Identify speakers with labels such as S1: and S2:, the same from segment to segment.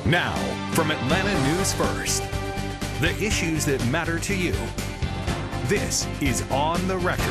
S1: Now, from Atlanta News First, the issues that matter to you. This is On the Record.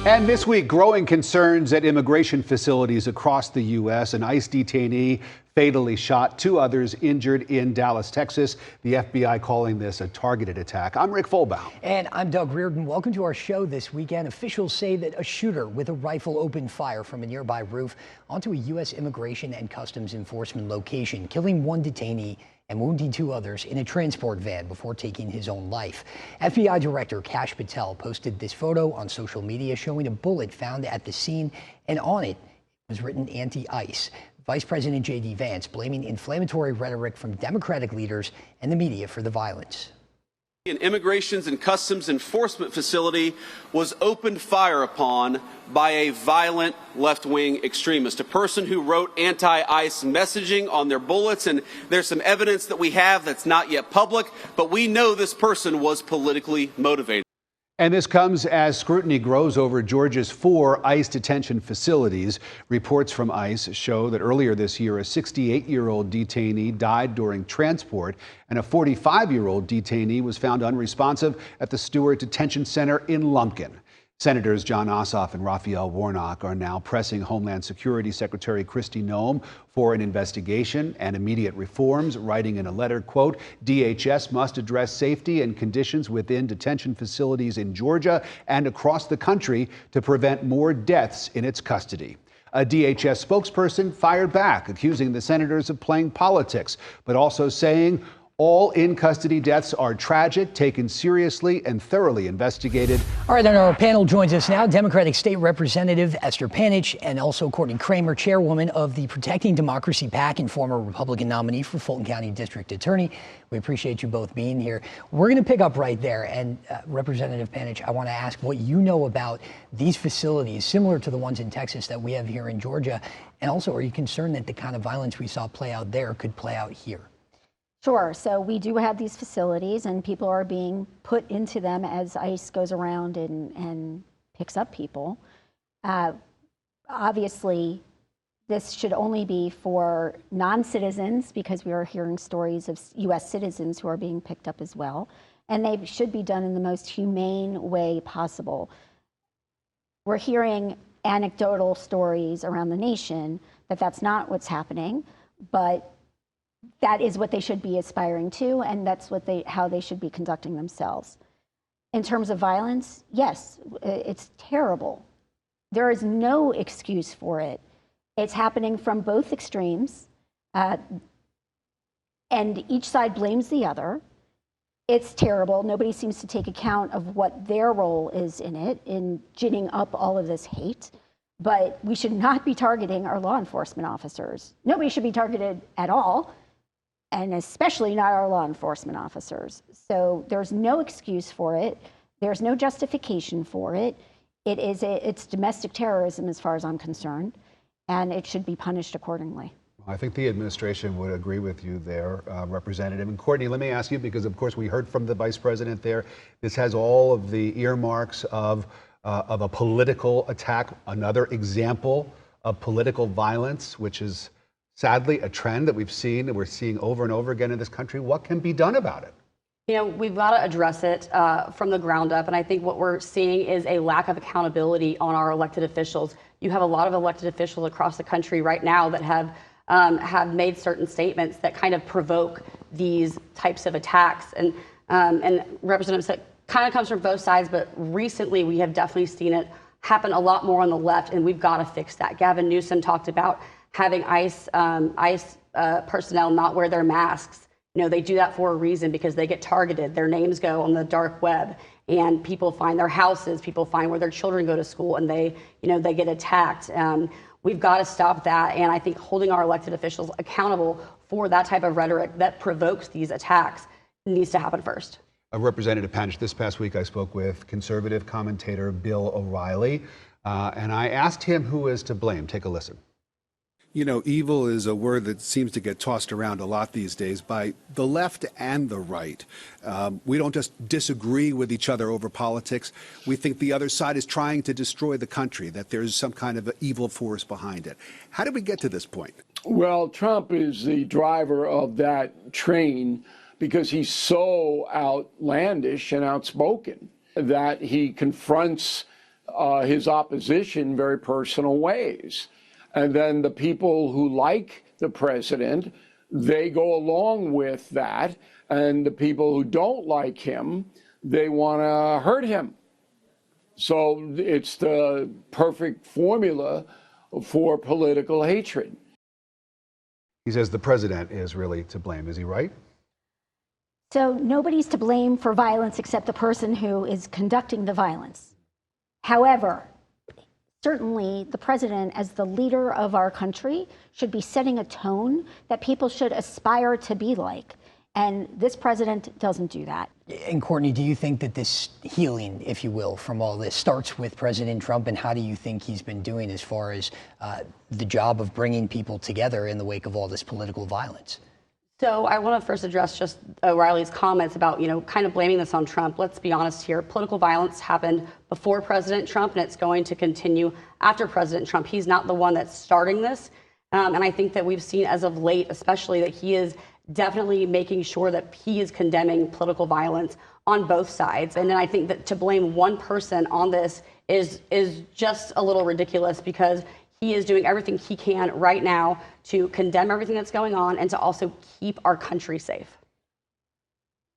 S2: And this week, growing concerns at immigration facilities across the U.S. An ICE detainee fatally shot, 2 others injured in Dallas, Texas. The FBI calling this a targeted attack. I'm Rick Folbaum.
S3: And I'm Doug Reardon. Welcome to our show this weekend. Officials say that a shooter with a rifle opened fire from a nearby roof onto a U.S. Immigration and Customs Enforcement location, killing 1 detainee and wounding 2 others in a transport van before taking his own life. FBI Director Kash Patel posted this photo on social media showing a bullet found at the scene, and on it was written anti-ICE. Vice President J.D. Vance blaming inflammatory rhetoric from Democratic leaders and the media for the violence.
S4: An Immigrations and Customs Enforcement facility was opened fire upon by a violent left-wing extremist, a person who wrote anti-ICE messaging on their bullets, and there's some evidence that we have that's not yet public, but we know this person was politically motivated.
S2: And this comes as scrutiny grows over Georgia's 4 ICE detention facilities. Reports from ICE show that earlier this year, a 68-year-old detainee died during transport, and a 45-year-old detainee was found unresponsive at the Stewart Detention Center in Lumpkin. Senators Jon Ossoff and Raphael Warnock are now pressing Homeland Security Secretary Kristi Noem for an investigation and immediate reforms, writing in a letter, quote, DHS must address safety and conditions within detention facilities in Georgia and across the country to prevent more deaths in its custody. A DHS spokesperson fired back, accusing the senators of playing politics, but also saying all in-custody deaths are tragic, taken seriously, and thoroughly investigated.
S3: All right, on our panel joins us now Democratic State Representative Esther Panich and also Courtney Kramer, chairwoman of the Protecting Democracy PAC and former Republican nominee for Fulton County District Attorney. We appreciate you both being here. We're going to pick up right there. And Representative Panich, I want to ask what you know about these facilities, similar to the ones in Texas that we have here in Georgia. And also, are you concerned that the kind of violence we saw play out there could play out here?
S5: Sure. So we do have these facilities, and people are being put into them as ICE goes around and picks up people. Obviously, this should only be for non-citizens, because we are hearing stories of U.S. citizens who are being picked up as well. And they should be done in the most humane way possible. We're hearing anecdotal stories around the nation that that's not what's happening, but that is what they should be aspiring to, and that's what how they should be conducting themselves. In terms of violence, yes, it's terrible. There is no excuse for it. It's happening from both extremes, and each side blames the other. It's terrible. Nobody seems to take account of what their role is in it, in ginning up all of this hate. But we should not be targeting our law enforcement officers. Nobody should be targeted at all, and especially not our law enforcement officers. So there's no excuse for it. There's no justification for it. It's domestic terrorism as far as I'm concerned, and it should be punished accordingly.
S2: I think the administration would agree with you there, Representative. And Courtney, let me ask you, because of course we heard from the vice president there, this has all of the earmarks of a political attack, another example of political violence, which is sadly a trend that we're seeing over and over again in this country. What can be done about it?
S6: You know, we've got to address it from the ground up. And I think what we're seeing is a lack of accountability on our elected officials. You have a lot of elected officials across the country right now that have made certain statements that kind of provoke these types of attacks. And Representative said, kind of comes from both sides, but recently we have definitely seen it happen a lot more on the left, and we've got to fix that. Gavin Newsom talked about having ICE personnel not wear their masks. You know, they do that for a reason, because they get targeted. Their names go on the dark web, and people find their houses, people find where their children go to school, and they get attacked. We've got to stop that, and I think holding our elected officials accountable for that type of rhetoric that provokes these attacks needs to happen first.
S2: Representative Panich, this past week I spoke with conservative commentator Bill O'Reilly, and I asked him who is to blame. Take a listen.
S7: You know, evil is a word that seems to get tossed around a lot these days by the left and the right. We don't just disagree with each other over politics. We think the other side is trying to destroy the country, that there's some kind of evil force behind it. How did we get to this point?
S8: Well, Trump is the driver of that train because he's so outlandish and outspoken that he confronts his opposition in very personal ways. And then the people who like the president, they go along with that. And the people who don't like him, they want to hurt him. So it's the perfect formula for political hatred.
S2: He says the president is really to blame. Is he right?
S5: So nobody's to blame for violence except the person who is conducting the violence. However, certainly the president, as the leader of our country, should be setting a tone that people should aspire to be like. And this president doesn't do that.
S3: And Courtney, do you think that this healing, if you will, from all this starts with President Trump? And how do you think he's been doing as far as the job of bringing people together in the wake of all this political violence?
S6: So I want to first address just O'Reilly's comments about, kind of blaming this on Trump. Let's be honest here. Political violence happened before President Trump, and it's going to continue after President Trump. He's not the one that's starting this. And I think that we've seen as of late, especially, that he is definitely making sure that he is condemning political violence on both sides. And then I think that to blame one person on this is just a little ridiculous, because he is doing everything he can right now to condemn everything that's going on and to also keep our country safe.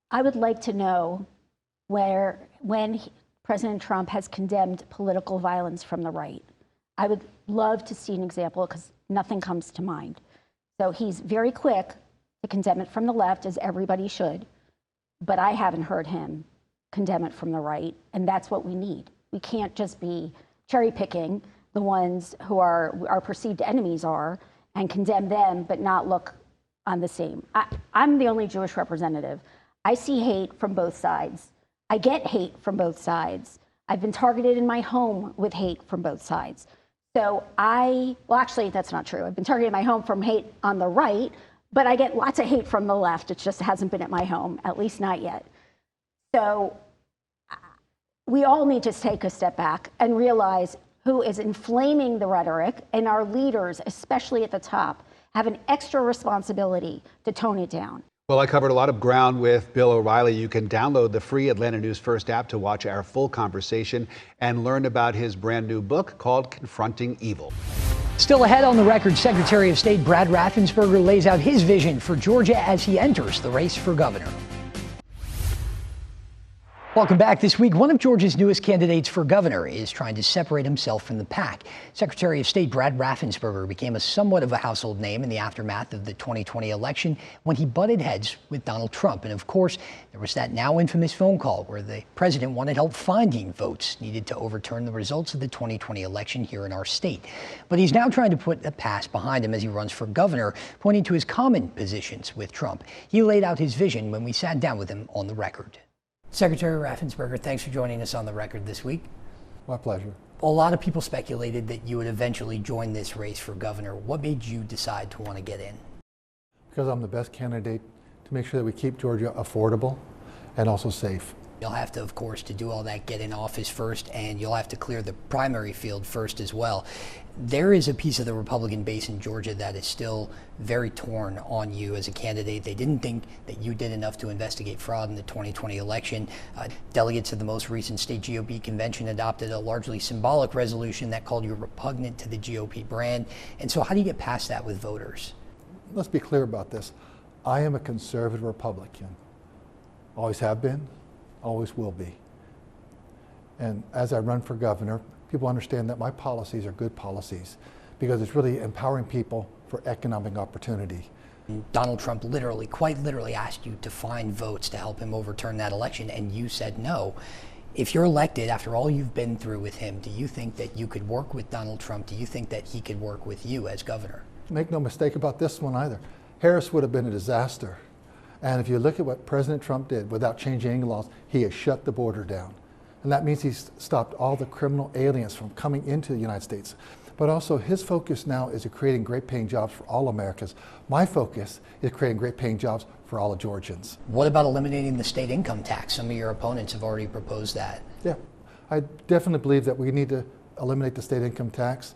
S5: I would like to know when President Trump has condemned political violence from the right. I would love to see an example, because nothing comes to mind. So he's very quick to condemn it from the left, as everybody should, but I haven't heard him condemn it from the right, and that's what we need. We can't just be cherry picking the ones who our perceived enemies are and condemn them, but not look on the same. I'm the only Jewish representative. I see hate from both sides. I get hate from both sides. I've been targeted in my home with hate from both sides. So well, actually, that's not true. I've been targeted in my home from hate on the right, but I get lots of hate from the left. It just hasn't been at my home, at least not yet. So we all need to take a step back and realize who is inflaming the rhetoric, and our leaders, especially at the top, have an extra responsibility to tone it down.
S2: Well, I covered a lot of ground with Bill O'Reilly. You can download the free Atlanta News First app to watch our full conversation and learn about his brand new book called Confronting Evil.
S3: Still ahead on the record, Secretary of State Brad Raffensperger lays out his vision for Georgia as he enters the race for governor. Welcome back. This week, one of Georgia's newest candidates for governor is trying to separate himself from the pack. Secretary of State Brad Raffensperger became somewhat of a household name in the aftermath of the 2020 election when he butted heads with Donald Trump. And of course, there was that now infamous phone call where the president wanted help finding votes needed to overturn the results of the 2020 election here in our state. But he's now trying to put the past behind him as he runs for governor, pointing to his common positions with Trump. He laid out his vision when we sat down with him on the record. Secretary Raffensperger, thanks for joining us on the record this week.
S9: My pleasure.
S3: A lot of people speculated that you would eventually join this race for governor. What made you decide to want to get in?
S9: Because I'm the best candidate to make sure that we keep Georgia affordable and also safe.
S3: You'll have to, of course, to do all that, get in office first, and you'll have to clear the primary field first as well. There is a piece of the Republican base in Georgia that is still very torn on you as a candidate. They didn't think that you did enough to investigate fraud in the 2020 election. Delegates of the most recent state GOP convention adopted a largely symbolic resolution that called you repugnant to the GOP brand. And so how do you get past that with voters?
S9: Let's be clear about this. I am a conservative Republican. Always have been, always will be. And as I run for governor, people understand that my policies are good policies because it's really empowering people for economic opportunity.
S3: Donald Trump quite literally asked you to find votes to help him overturn that election, and you said no. If you're elected, after all you've been through with him, do you think that you could work with Donald Trump? Do you think that he could work with you as governor?
S9: Make no mistake about this one either. Harris would have been a disaster. And if you look at what President Trump did without changing any laws, he has shut the border down. And that means he's stopped all the criminal aliens from coming into the United States. But also his focus now is creating great paying jobs for all Americans. My focus is creating great paying jobs for all Georgians.
S3: What about eliminating the state income tax? Some of your opponents have already proposed that.
S9: Yeah, I definitely believe that we need to eliminate the state income tax.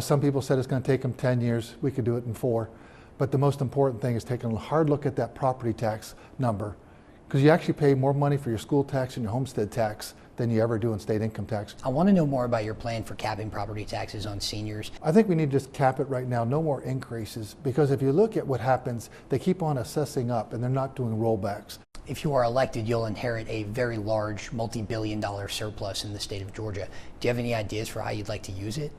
S9: Some people said it's going to take them 10 years. We could do it in 4. But the most important thing is taking a hard look at that property tax number, because you actually pay more money for your school tax and your homestead tax than you ever do in state income tax.
S3: I want to know more about your plan for capping property taxes on seniors.
S9: I think we need to just cap it right now, no more increases, because if you look at what happens, they keep on assessing up and they're not doing rollbacks.
S3: If you are elected, you'll inherit a very large multi-billion-dollar surplus in the state of Georgia. Do you have any ideas for how you'd like to use it?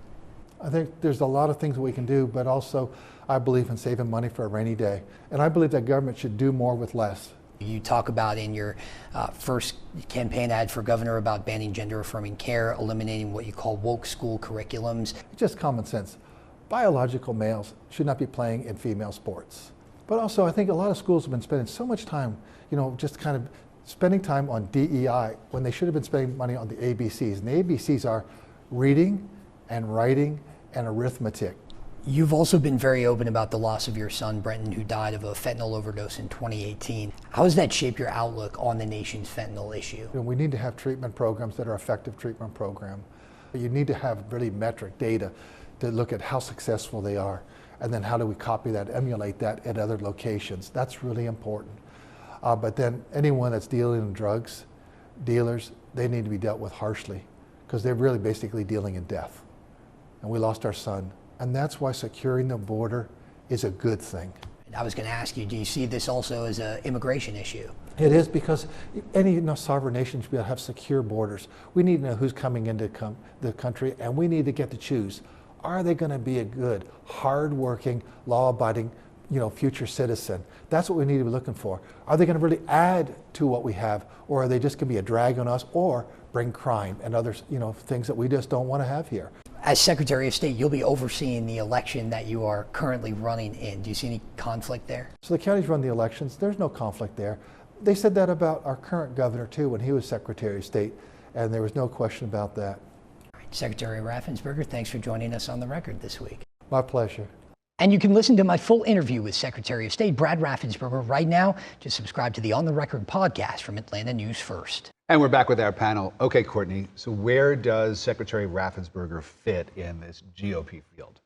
S9: I think there's a lot of things we can do, but also I believe in saving money for a rainy day. And I believe that government should do more with less.
S3: You talk about in your first campaign ad for governor about banning gender-affirming care, eliminating what you call woke school curriculums.
S9: Just common sense. Biological males should not be playing in female sports. But also, I think a lot of schools have been spending so much time, just kind of spending time on DEI when they should have been spending money on the ABCs. And the ABCs are reading and writing and arithmetic.
S3: You've also been very open about the loss of your son, Brenton, who died of a fentanyl overdose in 2018. How does that shape your outlook on the nation's fentanyl issue?
S9: We need to have treatment programs that are effective treatment programs. You need to have really metric data to look at how successful they are, and then how do we copy that, emulate that at other locations. That's really important. But then anyone that's dealing in drugs, dealers, they need to be dealt with harshly, because they're really basically dealing in death. And we lost our son. And that's why securing the border is a good thing.
S3: I was going to ask you, do you see this also as an immigration issue?
S9: It is, because any sovereign nation should be able to have secure borders. We need to know who's coming into the country, and we need to get to choose. Are they going to be a good, hard-working, law-abiding, future citizen? That's what we need to be looking for. Are they going to really add to what we have, or are they just going to be a drag on us, or bring crime and other, things that we just don't want to have here?
S3: As Secretary of State, you'll be overseeing the election that you are currently running in. Do you see any conflict there?
S9: So the counties run the elections. There's no conflict there. They said that about our current governor, too, when he was Secretary of State, and there was no question about that.
S3: All right, Secretary Raffensperger, thanks for joining us on The Record this week.
S9: My pleasure.
S3: And you can listen to my full interview with Secretary of State Brad Raffensperger right now. Just subscribe to the On the Record podcast from Atlanta News First.
S2: And we're back with our panel. Okay, Courtney, so where does Secretary Raffensperger fit in this GOP field?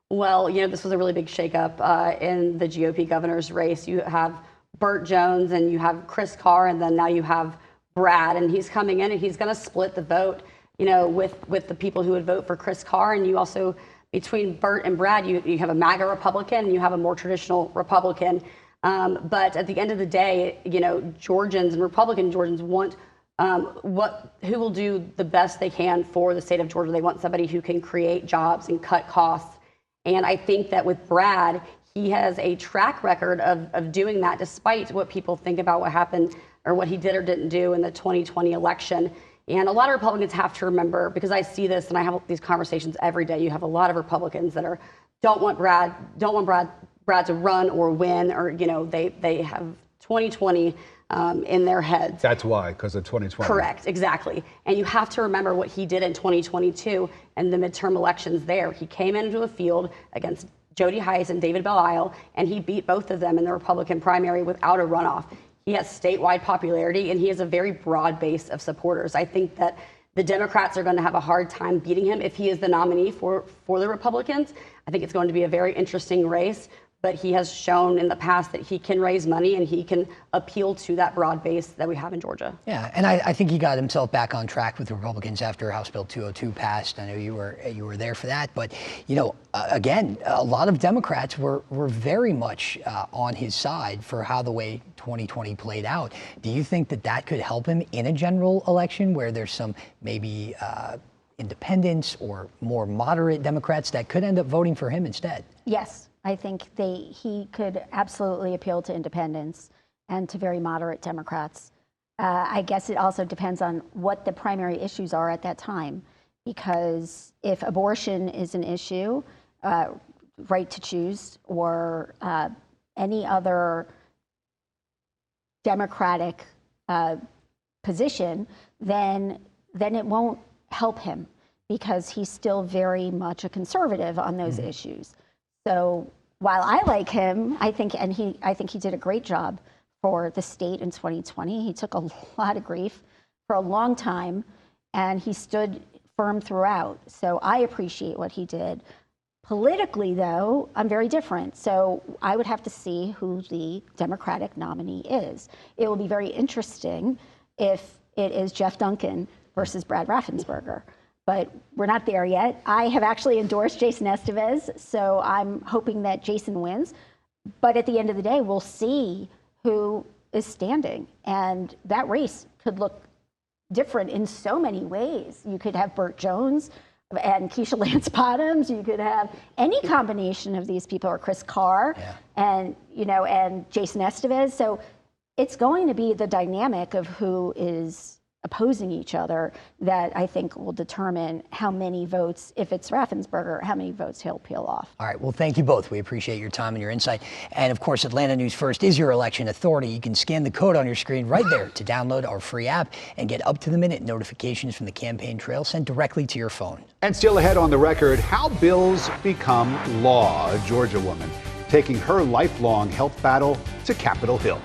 S6: Well, this was a really big shakeup in the GOP governor's race. You have Burt Jones and you have Chris Carr, and then now you have Brad, and he's coming in and he's going to split the vote, with the people who would vote for Chris Carr. And you also, between Burt and Brad, you have a MAGA Republican and you have a more traditional Republican. But at the end of the day, Georgians and Republican Georgians want who will do the best they can for the state of Georgia. They want somebody who can create jobs and cut costs. And I think that with Brad, he has a track record of doing that, despite what people think about what happened or what he did or didn't do in the 2020 election. And a lot of Republicans have to remember, because I see this and I have these conversations every day, you have a lot of Republicans that don't want Brad to run or win, or they have 2020 in their heads.
S2: That's why, because of 2020.
S6: Correct, exactly. And you have to remember what he did in 2022 and the midterm elections there. He came into a field against Jody Hice and David Belle-Isle, and he beat both of them in the Republican primary without a runoff. He has statewide popularity, and he has a very broad base of supporters. I think that the Democrats are going to have a hard time beating him if he is the nominee for the Republicans. I think it's going to be a very interesting race. But he has shown in the past that he can raise money and he can appeal to that broad base that we have in Georgia.
S3: Yeah, and I think he got himself back on track with the Republicans after House Bill 202 passed. I know you were there for that. But, again, a lot of Democrats were very much on his side for how the way 2020 played out. Do you think that could help him in a general election where there's some maybe independents or more moderate Democrats that could end up voting for him instead?
S5: Yes. I think he could absolutely appeal to independents and to very moderate Democrats. I guess it also depends on what the primary issues are at that time, because if abortion is an issue, right to choose, or any other Democratic position, then it won't help him, because he's still very much a conservative on those issues. So while I like him, I think he did a great job for the state in 2020. He took a lot of grief for a long time, and he stood firm throughout. So I appreciate what he did. Politically, though, I'm very different. So I would have to see who the Democratic nominee is. It will be very interesting if it is Jeff Duncan versus Brad Raffensperger. But we're not there yet. I have actually endorsed Jason Estevez, so I'm hoping that Jason wins. But at the end of the day, we'll see who is standing. And that race could look different in so many ways. You could have Burt Jones and Keisha Lance Bottoms. You could have any combination of these people, or Chris Carr, and Jason Estevez. So it's going to be the dynamic of who is opposing each other that I think will determine how many votes, if it's Raffensperger, how many votes he'll peel off. All
S3: right. Well, thank you both. We appreciate your time and your insight. And of course, Atlanta News First is your election authority. You can scan the code on your screen right there to download our free app and get up-to-the-minute notifications from the campaign trail sent directly to your phone.
S2: And still ahead on the record, how bills become law. A Georgia woman taking her lifelong health battle to Capitol Hill.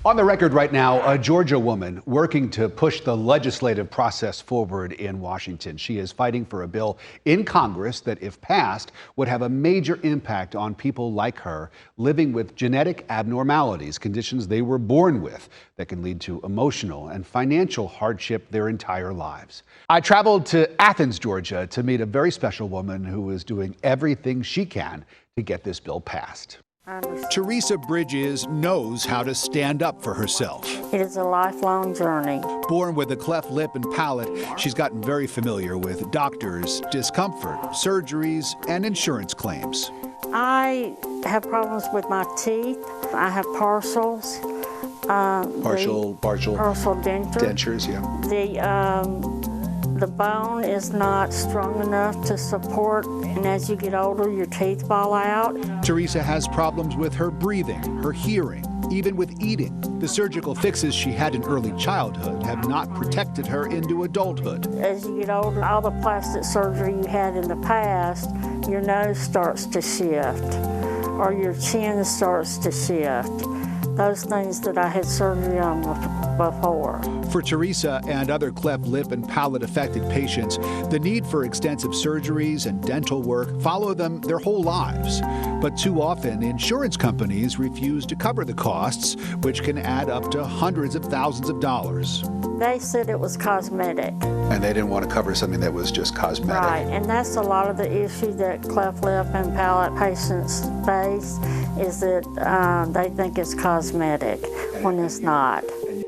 S2: On the record right now, a Georgia woman working to push the legislative process forward in Washington. She is fighting for a bill in Congress that, if passed, would have a major impact on people like her living with genetic abnormalities, conditions they were born with that can lead to emotional and financial hardship their entire lives. I traveled to Athens, Georgia, to meet a very special woman who is doing everything she can to get this bill passed.
S10: Teresa Bridges knows how to stand up for herself.
S11: It is a lifelong journey.
S10: Born with a cleft lip and palate, she's gotten very familiar with doctors, discomfort, surgeries, and insurance claims.
S11: I have problems with my teeth. I have partials.
S10: Partial
S11: dentures, The bone is not strong enough to support, and as you get older, your teeth fall out.
S10: Teresa has problems with her breathing, her hearing, even with eating. The surgical fixes she had in early childhood have not protected her into adulthood.
S11: As you get older, all the plastic surgery you had in the past, your nose starts to shift, or your chin starts to shift. Those things that I had surgery on before.
S10: For Teresa and other cleft lip and palate affected patients, the need for extensive surgeries and dental work follow them their whole lives. But too often, insurance companies refuse to cover the costs, which can add up to hundreds of thousands of dollars.
S11: They said it was cosmetic.
S7: And they didn't want to cover something that was just cosmetic.
S11: Right, and that's a lot of the issue that cleft lip and palate patients face, is that they think it's cosmetic when it's not.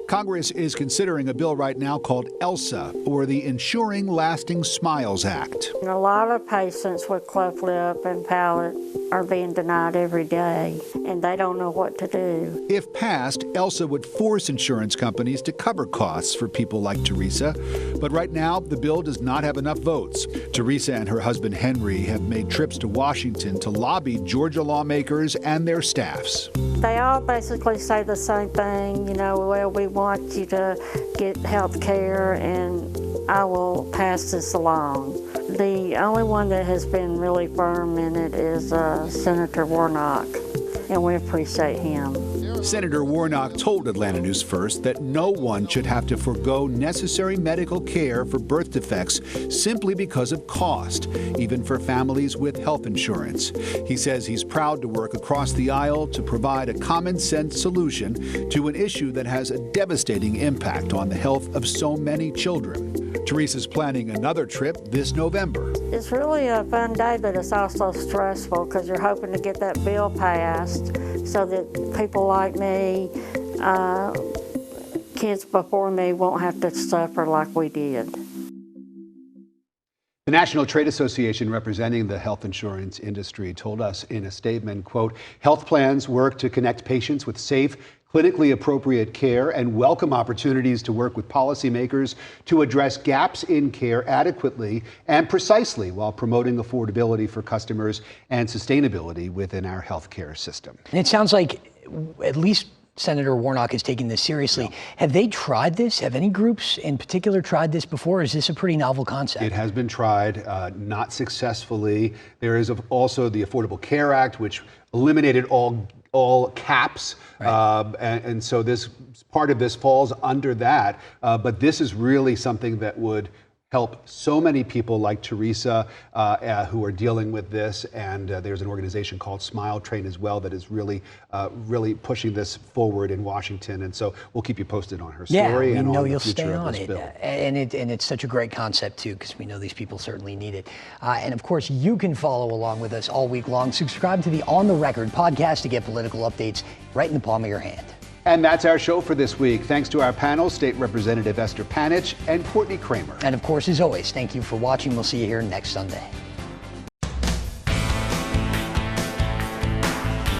S10: Congress is considering a bill right now called ELSA, or the Ensuring Lasting Smiles Act.
S11: And a lot of patients with cleft lip and palate are being denied every day, and they don't know what to do.
S10: If passed, ELSA would force insurance companies to cover costs for people like Teresa. But right now, the bill does not have enough votes. Teresa and her husband Henry have made trips to Washington to lobby Georgia lawmakers and their staffs.
S11: They all basically say the same thing, well, we want you to get health care and I will pass this along. The only one that has been really firm in it is Senator Warnock, and we appreciate him.
S10: Senator Warnock told Atlanta News First that no one should have to forego necessary medical care for birth defects simply because of cost, even for families with health insurance. He says he's proud to work across the aisle to provide a common-sense solution to an issue that has a devastating impact on the health of so many children. Teresa's planning another trip this November.
S11: It's really a fun day, but it's also stressful because you're hoping to get that bill passed so that people like me, kids before me, won't have to suffer like we did.
S2: The National Trade Association representing the health insurance industry told us in a statement, quote, health plans work to connect patients with safe, clinically appropriate care and welcome opportunities to work with policymakers to address gaps in care adequately and precisely while promoting affordability for customers and sustainability within our healthcare system.
S3: And it sounds like at least Senator Warnock is taking this seriously. Have they tried this? Have any groups in particular tried this before? Or is this a pretty novel concept?
S2: It has been tried, not successfully. There is also the Affordable Care Act, which eliminated all caps, right. And so this part of this falls under that. But this is really something that would help so many people like Teresa who are dealing with this. And there's an organization called Smile Train as well that is really pushing this forward in Washington. And so we'll keep you posted on her story and on the future of this bill.
S3: And it's such a great concept, too, because we know these people certainly need it. And, of course, you can follow along with us all week long. Subscribe to the On the Record podcast to get political updates right in the palm of your hand.
S2: And that's our show for this week. Thanks to our panel, State Representative Esther Panich and Courtney Kramer.
S3: And of course, as always, thank you for watching. We'll see you here next Sunday.